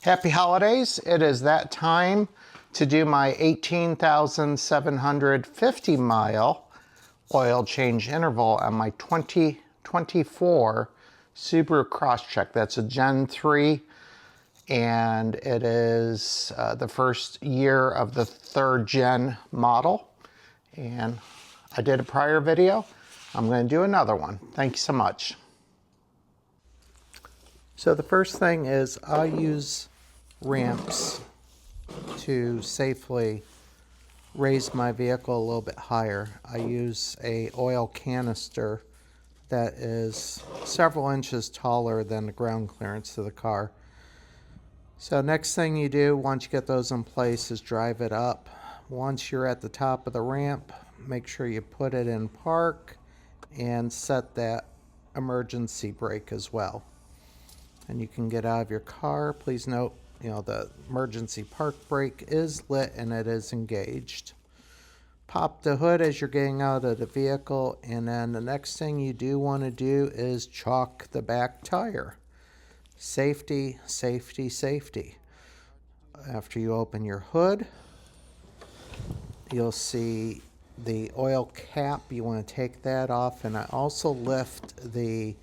Happy holidays. It is that time to do my 18,750 mile oil change interval on my 2024 Subaru Crosstrek. That's a Gen 3 and it is the first year of the third gen model. And I did a prior video. I'm going to do another one. Thank you so much. So the first thing is I use ramps to safely raise my vehicle a little bit higher. I use a oil canister that is several inches taller than the ground clearance of the car. So next thing you do once you get those in place is drive it up. Once you're at the top of the ramp, make sure you put it in park and set that emergency brake as well. And you can get out of your car. Please note, the emergency park brake is lit and it is engaged. Pop the hood as you're getting out of the vehicle, and then the next thing you do want to do is chalk the back tire. Safety, safety, safety. After you open your hood, you'll see the oil cap. You want to take that off, and I also lift the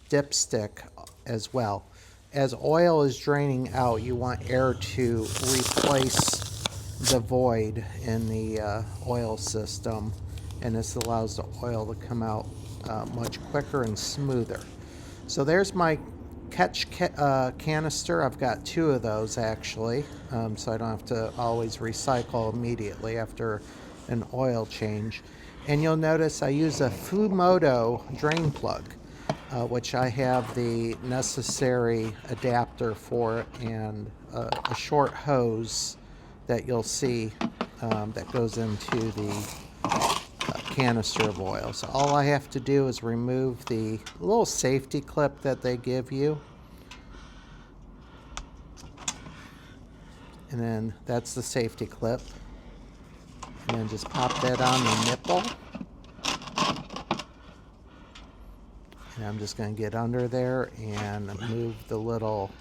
dipstick as well. As oil is draining out, you want air to replace the void in the oil system, and this allows the oil to come out much quicker and smoother. So there's my catch canister. I've got two of those actually, so I don't have to always recycle immediately after an oil change. And you'll notice I use a Fumoto Drain Plug, which I have the necessary adapter for, and a short hose that you'll see that goes into the canister of oil. So all I have to do is remove the little safety clip that they give you, and then that's the safety clip, and then just pop that on the nipple. And I'm just going to get under there and move the little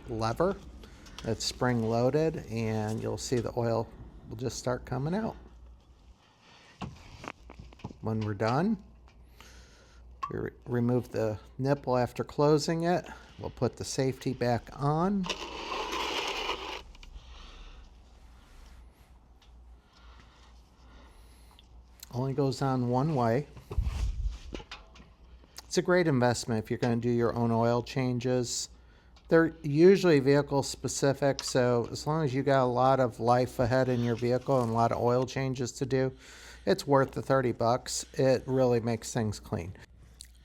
lever that's spring loaded, and you'll see the oil will just start coming out. When we're done, we remove the nipple after closing it. We'll put the safety back on. Only goes on one way. It's a great investment if you're going to do your own oil changes. They're usually vehicle specific, so as long as you got a lot of life ahead in your vehicle and a lot of oil changes to do, it's worth the 30 bucks. It really makes things clean.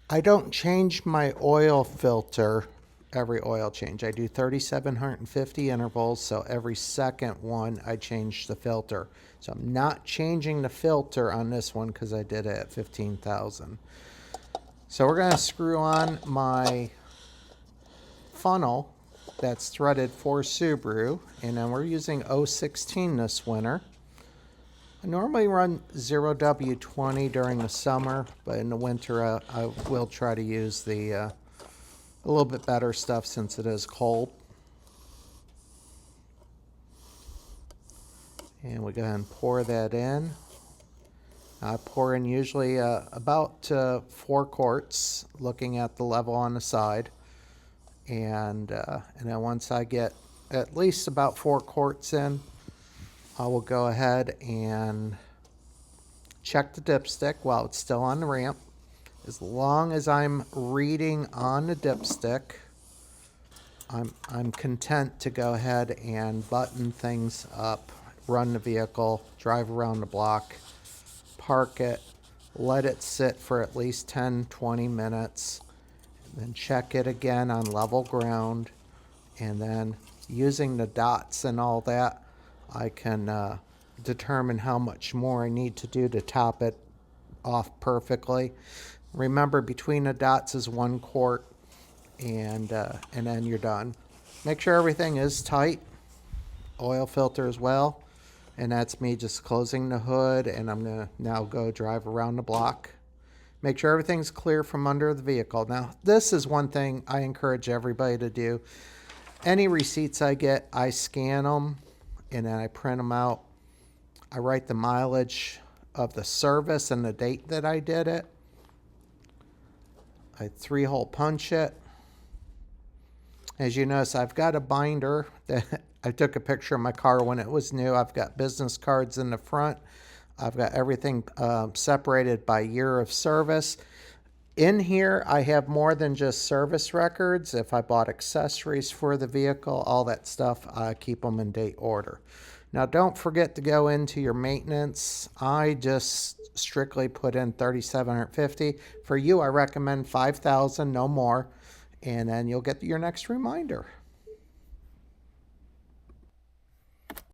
I don't change my oil filter every oil change. I do 3,750 intervals, so every second one I change the filter. So I'm not changing the filter on this one because I did it at 15,000. So we're going to screw on my funnel that's threaded for Subaru, and then we're using 016 this winter. I normally run 0W20 during the summer, but in the winter I will try to use the a little bit better stuff since it is cold. And we go ahead and pour that in. I pour in usually about 4 quarts, looking at the level on the side, and then once I get at least about 4 quarts in, I will go ahead and check the dipstick while it's still on the ramp. As long as I'm reading on the dipstick, I'm content to go ahead and button things up, run the vehicle, drive around the block, park it, let it sit for at least 10-20 minutes, and then check it again on level ground, and then using the dots and all that, I can determine how much more I need to do to top it off perfectly. Remember, between the dots is 1 quart, and then you're done. Make sure everything is tight, oil filter as well. And that's me just closing the hood, and I'm going to now go drive around the block. Make sure everything's clear from under the vehicle. Now, this is one thing I encourage everybody to do. Any receipts I get, I scan them and then I print them out. I write the mileage of the service and the date that I did it. I 3-hole punch it. As you notice, I've got a binder that I took a picture of my car when it was new. I've got business cards in the front. I've got everything separated by year of service. In here, I have more than just service records. If I bought accessories for the vehicle, all that stuff, I keep them in date order. Now, don't forget to go into your maintenance. I just strictly put in $3,750. For you, I recommend $5,000, no more, and then you'll get your next reminder.